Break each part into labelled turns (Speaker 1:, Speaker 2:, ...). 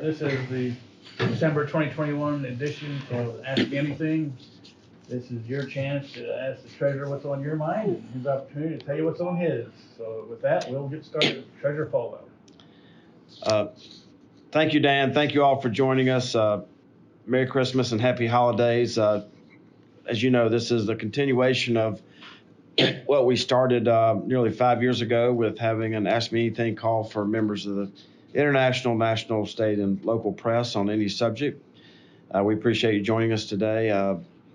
Speaker 1: This is the December 2021 edition, so Ask Me Anything. This is your chance to ask the treasurer what's on your mind, and his opportunity to tell you what's on his. So with that, we'll get started. Treasurer Folwell.
Speaker 2: Thank you, Dan. Thank you all for joining us. Merry Christmas and Happy Holidays. As you know, this is the continuation of what we started nearly 5 years ago with having an Ask Me Anything call for members of the international, national, state, and local press on any subject. We appreciate you joining us today.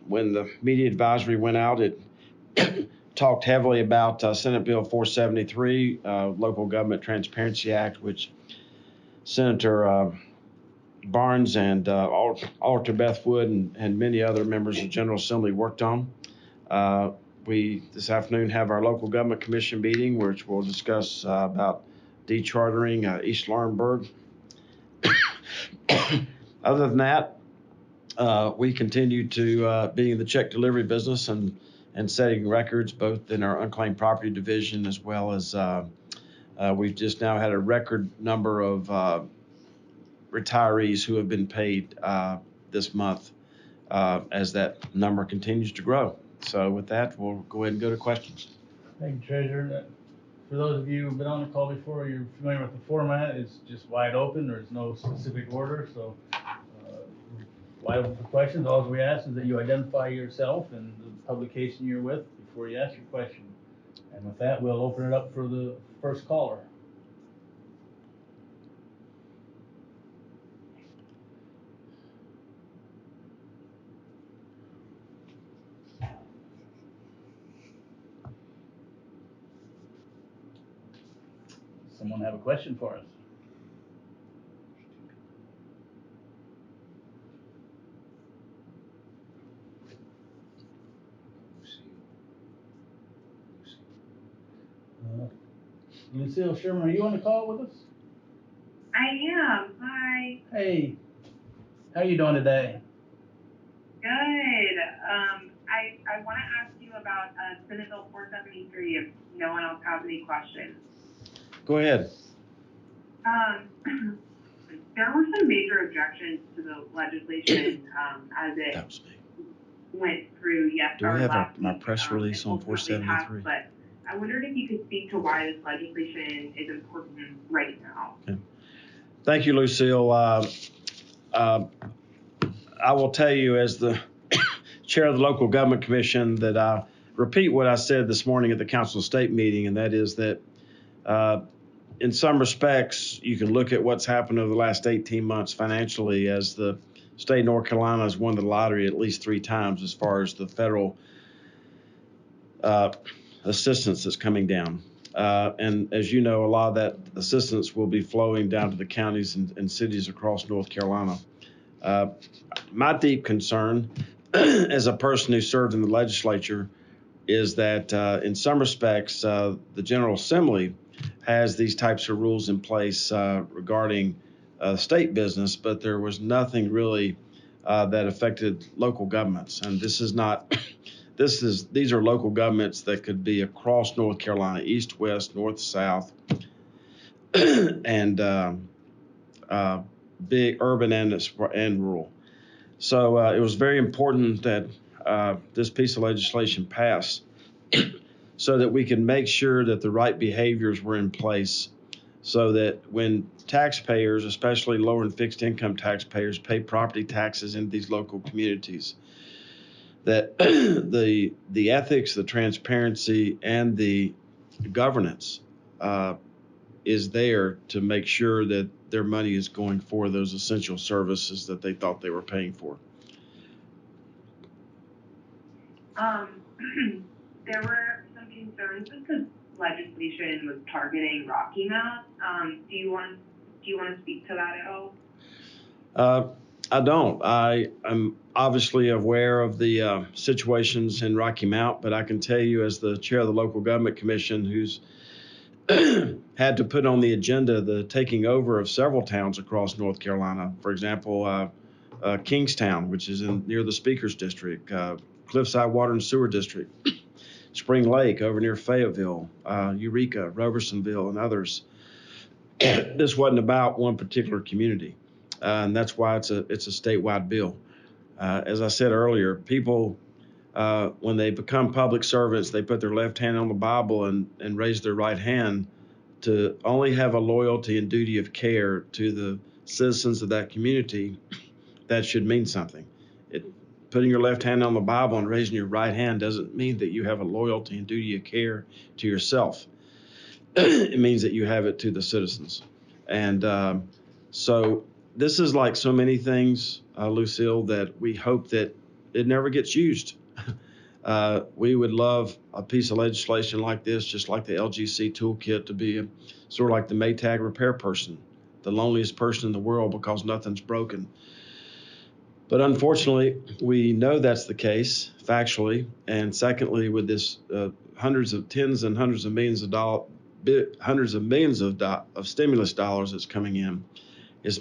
Speaker 2: When the media advisory went out, it talked heavily about Senate Bill 473, Local Government Transparency Act, which Senator Barnes and Alder Beth Wood and many other members of the General Assembly worked on. We this afternoon have our local government commission meeting, which we'll discuss about dechartering East Laurinburg. Other than that, we continue to be in the check delivery business and setting records both in our unclaimed property division as well as we've just now had a record number of retirees who have been paid this month as that number continues to grow. So with that, we'll go ahead and go to questions.
Speaker 1: Thank you, Treasurer. For those of you who've been on the call before, you're familiar with the format. It's just wide open. There's no specific order. So wide open for questions. All we ask is that you identify yourself and the publication you're with before you ask your question. And with that, we'll open it up for the first caller. Someone have a question for us? Lucille Sherman, are you on the call with us?
Speaker 3: I am. Hi.
Speaker 1: Hey, how are you doing today?
Speaker 3: Good. I want to ask you about Senate Bill 473 if no one else has any questions.
Speaker 2: Go ahead.
Speaker 3: There were some major objections to the legislation as it went through
Speaker 2: Do we have my press release on 473?
Speaker 3: But I wondered if you could speak to why this legislation is important right now.
Speaker 2: Okay. Thank you, Lucille. I will tell you as the chair of the Local Government Commission that I repeat what I said this morning at the Council of State meeting, and that is that in some respects, you can look at what's happened over the last 18 months financially as the state of North Carolina has won the lottery at least 3 times as far as the federal assistance that's coming down. And as you know, a lot of that assistance will be flowing down to the counties and cities across North Carolina. My deep concern as a person who served in the legislature is that in some respects, the General Assembly has these types of rules in place regarding state business, but there was nothing really that affected local governments. And this is not, these are local governments that could be across North Carolina, east, west, north, south, and big urban and rural. So it was very important that this piece of legislation pass so that we can make sure that the right behaviors were in place so that when taxpayers, especially lower and fixed income taxpayers, pay property taxes in these local communities, that the ethics, the transparency, and the governance is there to make sure that their money is going for those essential services that they thought they were paying for.
Speaker 3: There were some concerns that the legislation was targeting Rocky Mount. Do you want to speak to that at all?
Speaker 2: I don't. I'm obviously aware of the situations in Rocky Mount, but I can tell you as the chair of the Local Government Commission who's had to put on the agenda the taking over of several towns across North Carolina. For example, Kingstown, which is near the Speaker's District, Cliffside Water and Sewer District, Spring Lake over near Fayetteville, Eureka, Robersonville, and others. This wasn't about one particular community. and that's why it's a statewide bill. As I said earlier, people, when they become public servants, they put their left hand on the Bible and raise their right hand to only have a loyalty and duty of care to the citizens of that community. That should mean something. Putting your left hand on the Bible and raising your right hand doesn't mean that you have a loyalty and duty of care to yourself. It means that you have it to the citizens. And so this is like so many things, Lucille, that we hope that it never gets used. We would love a piece of legislation like this, just like the LGC toolkit, to be sort of like the Maytag repair person, the loneliest person in the world because nothing's broken. But unfortunately, we know that's the case factually. And secondly, with this tens and hundreds of millions of stimulus dollars that's coming in, it's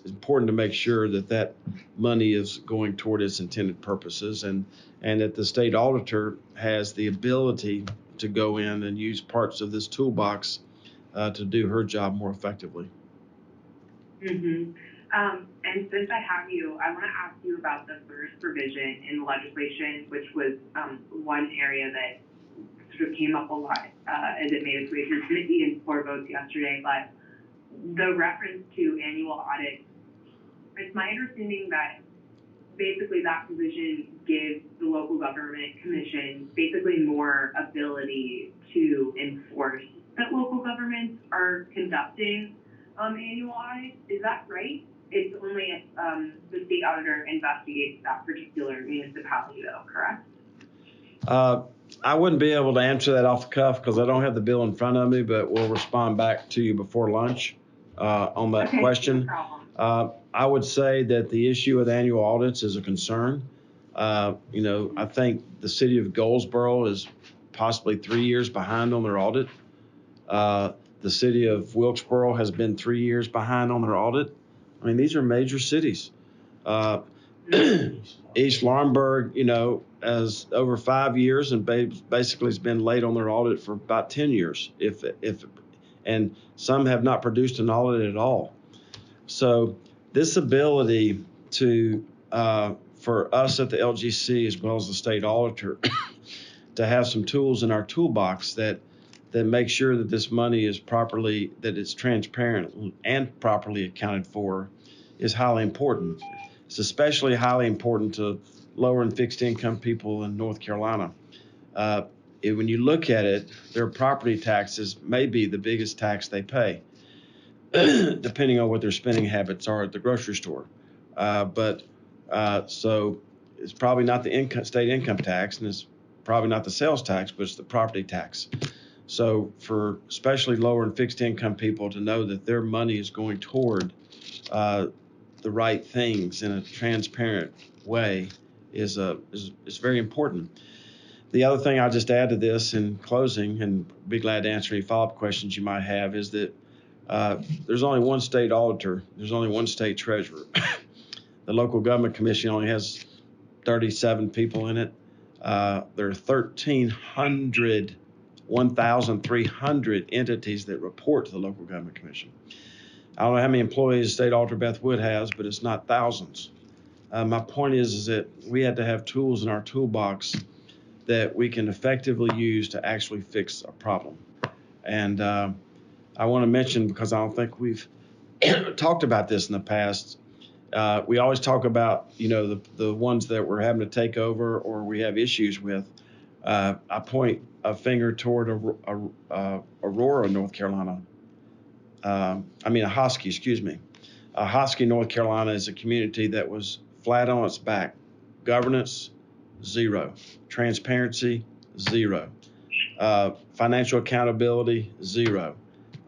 Speaker 2: important to make sure that money is going toward its intended purposes, and that the state auditor has the ability to go in and use parts of this toolbox to do her job more effectively.
Speaker 3: Mm-hmm. And since I have you, I want to ask you about the first provision in the legislation, which was one area that sort of came up a lot as it made its way through committee and floor votes yesterday. But the reference to annual audits, it's my understanding that basically that provision gives the local government commission basically more ability to enforce that local governments are conducting annual audits. Is that right? It's only if the state auditor investigates that particular municipality, though, correct?
Speaker 2: I wouldn't be able to answer that off the cuff because I don't have the bill in front of me, but we'll respond back to you before lunch on that question.
Speaker 3: No problem.
Speaker 2: I would say that the issue with annual audits is a concern. I think the city of Goldsboro is possibly 3 years behind on their audit. The city of Wilkesboro has been 3 years behind on their audit. I mean, these are major cities. East Laurinburg, has over 5 years and basically has been late on their audit for about 10 years, and some have not produced an audit at all. So this ability for us at the LGC as well as the state auditor to have some tools in our toolbox that make sure that this money is that it's transparent and properly accounted for is highly important. It's especially highly important to lower and fixed income people in North Carolina. When you look at it, their property taxes may be the biggest tax they pay, depending on what their spending habits are at the grocery store. So it's probably not the state income tax, and it's probably not the sales tax, but it's the property tax. So for especially lower and fixed income people to know that their money is going toward the right things in a transparent way is very important. The other thing I'll just add to this in closing, and be glad to answer any follow-up questions you might have, is that there's only one state auditor. There's only one state treasurer. The local government commission only has 37 people in it. There are 1,300 entities that report to the local government commission. I don't know how many employees State Auditor Beth Wood has, but it's not thousands. My point is that we had to have tools in our toolbox that we can effectively use to actually fix a problem. And I want to mention, because I don't think we've talked about this in the past, we always talk about, the ones that we're having to take over or we have issues with. I point a finger toward Aurora, North Carolina. Ahoskie, excuse me. Ahoskie, North Carolina is a community that was flat on its back. Governance, zero. Transparency, zero. Financial accountability, zero.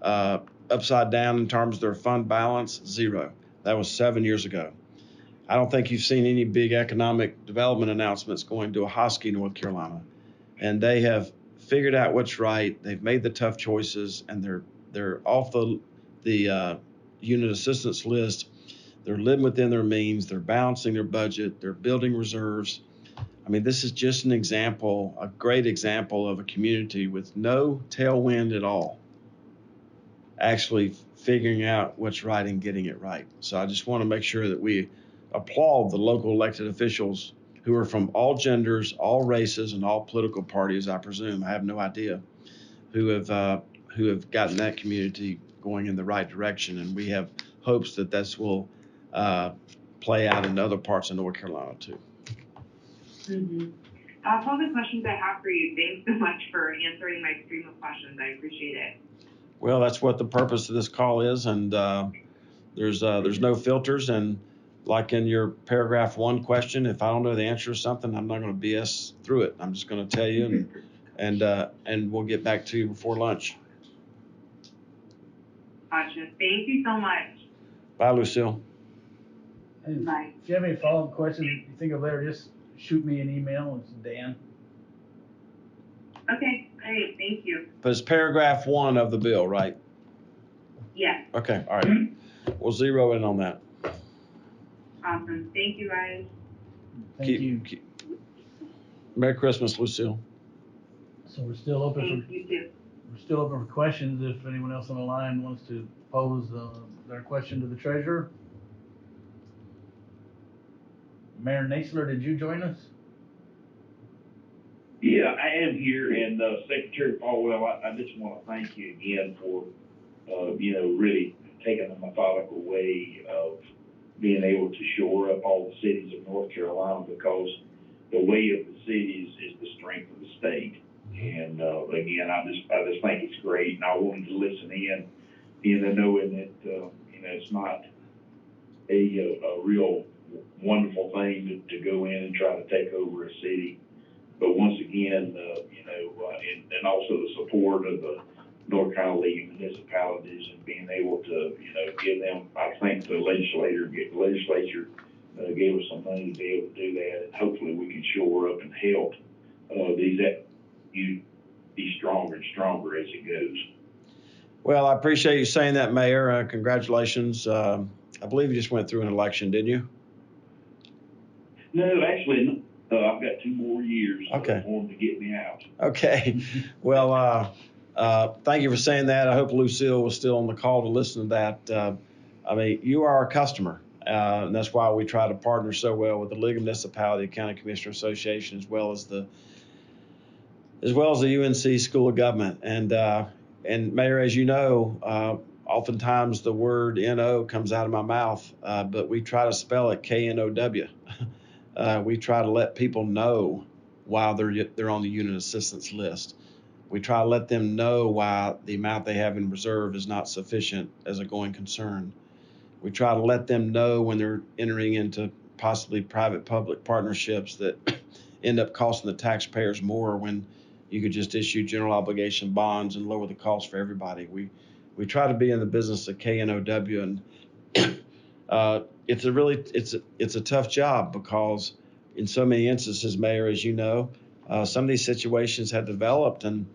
Speaker 2: Upside down in terms of their fund balance, zero. That was 7 years ago. I don't think you've seen any big economic development announcements going to Ahoskie, North Carolina. And they have figured out what's right. They've made the tough choices, and they're off the unit assistance list. They're living within their means. They're balancing their budget. They're building reserves. I mean, this is just an example, a great example of a community with no tailwind at all, actually figuring out what's right and getting it right. So I just want to make sure that we applaud the local elected officials who are from all genders, all races, and all political parties, I presume. I have no idea, who have gotten that community going in the right direction. And we have hopes that this will play out in other parts of North Carolina too.
Speaker 3: Mm-hmm. That's all the questions I have for you. Thanks so much for answering my stream of questions. I appreciate it.
Speaker 2: Well, that's what the purpose of this call is, and there's no filters. And like in your paragraph 1 question, if I don't know the answer to something, I'm not going to BS through it. I'm just going to tell you, and we'll get back to you before lunch.
Speaker 3: Gotcha. Thank you so much.
Speaker 2: Bye, Lucille.
Speaker 1: And
Speaker 3: Bye.
Speaker 1: if you have any follow-up questions you think of later, just shoot me an email. It's Dan.
Speaker 3: Okay, great. Thank you.
Speaker 2: But it's paragraph 1 of the bill, right?
Speaker 3: Yes.
Speaker 2: Okay, all right. We'll zero in on that.
Speaker 3: Awesome. Thank you, guys.
Speaker 1: Thank you.
Speaker 2: Merry Christmas, Lucille.
Speaker 1: So we're still open
Speaker 3: Thank you too.
Speaker 1: we're still open for questions if anyone else on the line wants to pose their question to the treasurer. Mayor Naisler, did you join us?
Speaker 4: Yeah, I am here, and Secretary Folwell, I just want to thank you again for, really taking a methodical way of being able to shore up all the cities of North Carolina, because the way of the cities is the strength of the state. And again, I just think it's great, and I wanted to listen in, knowing that it's not a real wonderful thing to go in and try to take over a city. But once again, and also the support of the North Carolina League of Municipalities, and being able to, give them, I think the legislature gave us some money to be able to do that, and hopefully we can shore up and help these be stronger and stronger as it goes.
Speaker 2: Well, I appreciate you saying that, Mayor. Congratulations. I believe you just went through an election, didn't you?
Speaker 4: No, actually, I've got 2 more years for
Speaker 2: Okay.
Speaker 4: them to get me out.
Speaker 2: Okay. Well, thank you for saying that. I hope Lucille was still on the call to listen to that. I mean, you are our customer, and that's why we try to partner so well with the League of Municipality County Commissioner Association, as well as the UNC School of Government. And Mayor, as you know, oftentimes the word NO comes out of my mouth, but we try to spell it KNOW. We try to let people know why they're on the unit assistance list. We try to let them know why the amount they have in reserve is not sufficient as a going concern. We try to let them know when they're entering into possibly private-public partnerships that end up costing the taxpayers more, when you could just issue general obligation bonds and lower the cost for everybody. We try to be in the business of KNOW, and it's a tough job, because in so many instances, Mayor, as you know, some of these situations have developed, and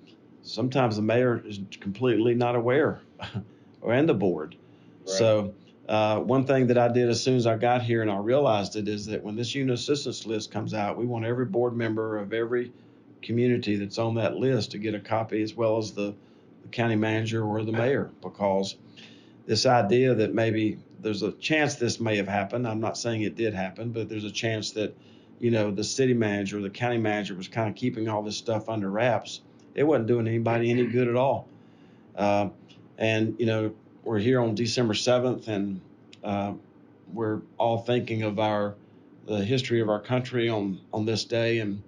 Speaker 2: sometimes the mayor is completely not aware, and the board. Right. So one thing that I did as soon as I got here, and I realized it, is that when this unit assistance list comes out, we want every board member of every community that's on that list to get a copy, as well as the county manager or the mayor, because this idea that maybe there's a chance this may have happened. I'm not saying it did happen, but there's a chance that, the city manager or the county manager was kind of keeping all this stuff under wraps. It wasn't doing anybody any good at all. And we're here on December 7th, and we're all thinking of the history of our country on this day. And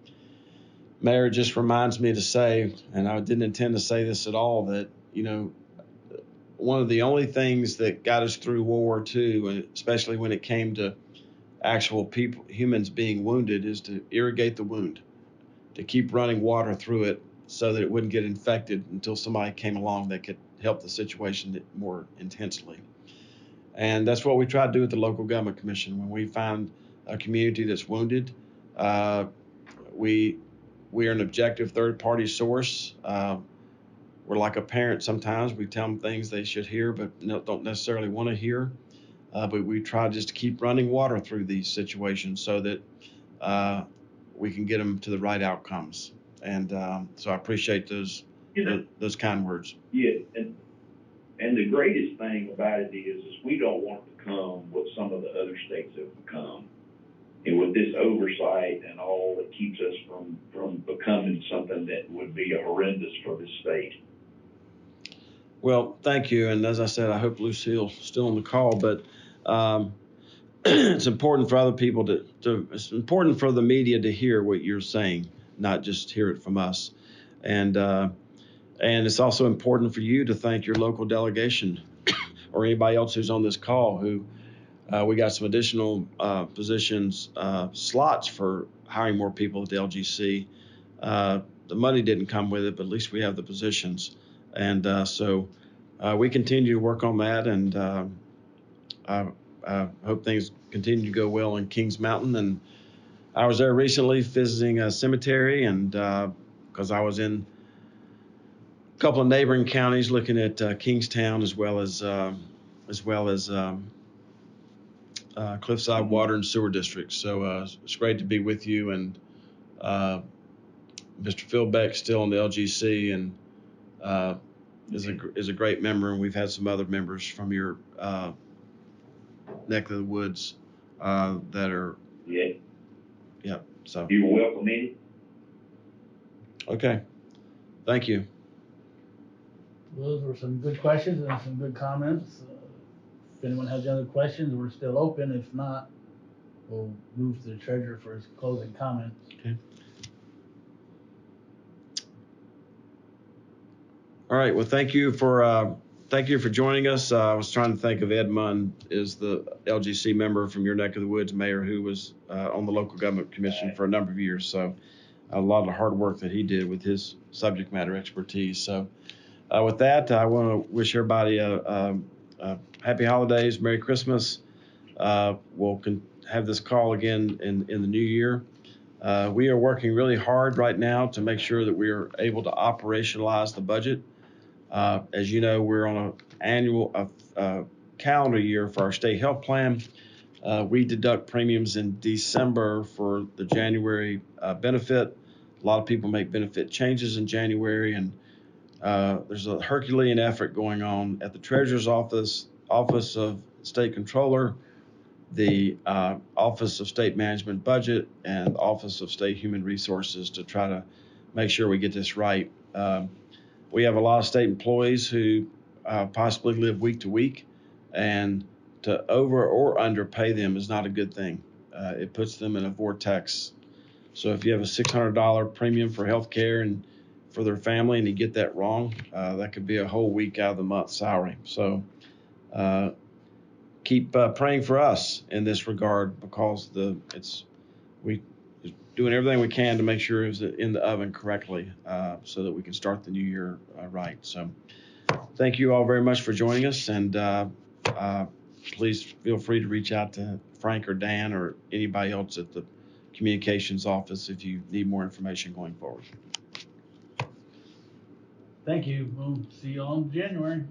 Speaker 2: Mayor, just reminds me to say, and I didn't intend to say this at all, that, one of the only things that got us through World War II, and especially when it came to actual humans being wounded, is to irrigate the wound, to keep running water through it so that it wouldn't get infected until somebody came along that could help the situation more intensely. And that's what we try to do at the Local Government Commission. When we find a community that's wounded, we are an objective third-party source. We're like a parent sometimes. We tell them things they should hear but don't necessarily want to hear. But we try just to keep running water through these situations so that we can get them to the right outcomes. And so I appreciate those kind words.
Speaker 4: Yeah, and And the greatest thing about it is we don't want to become what some of the other states have become. And with this oversight and all, it keeps us from becoming something that would be horrendous for this state.
Speaker 2: Well, thank you. And as I said, I hope Lucille's still on the call, but it's important for other people it's important for the media to hear what you're saying, not just hear it from us. And it's also important for you to thank your local delegation or anybody else who's on this call who we got some additional positions, slots for hiring more people at the LGC. The money didn't come with it, but at least we have the positions. And so we continue to work on that, and I hope things continue to go well in Kings Mountain. And I was there recently visiting a cemetery, and because I was in a couple of neighboring counties looking at Kingstown as well as Cliffside Water and Sewer Districts. So it's great to be with you, and Mr. Phil Beck still on the LGC, and is a great member, and we've had some other members from your neck of the woods that are. Yeah. So.
Speaker 4: You're welcome in.
Speaker 2: Okay. Thank you.
Speaker 1: Those were some good questions and some good comments. If anyone has any other questions, we're still open. If not, we'll move to the treasurer for his closing comments.
Speaker 2: Okay. All right. Well, thank you for joining us. I was trying to think of Ed Munn is the LGC member from your neck of the woods, mayor, who was on the local government commission for a number of years. So a lot of the hard work that he did with his subject matter expertise. So with that, I want to wish everybody a happy holidays, Merry Christmas. We'll have this call again in the new year. We are working really hard right now to make sure that we are able to operationalize the budget. As you know, we're on an annual calendar year for our state health plan. We deduct premiums in December for the January benefit. A lot of people make benefit changes in January, and there's a Herculean effort going on at the Treasurer's Office, Office of State Controller, the Office of State Management Budget, and Office of State Human Resources to try to make sure we get this right. We have a lot of state employees who possibly live week to week, and to over or underpay them is not a good thing. It puts them in a vortex. So if you have a $600 premium for health care and for their family and you get that wrong, that could be a whole week out of the month's salary. So keep praying for us in this regard, because we're doing everything we can to make sure it's in the oven correctly, so that we can start the new year right. So thank you all very much for joining us, and please feel free to reach out to Frank or Dan or anybody else at the communications office if you need more information going forward.
Speaker 1: Thank you. We'll see you all in January.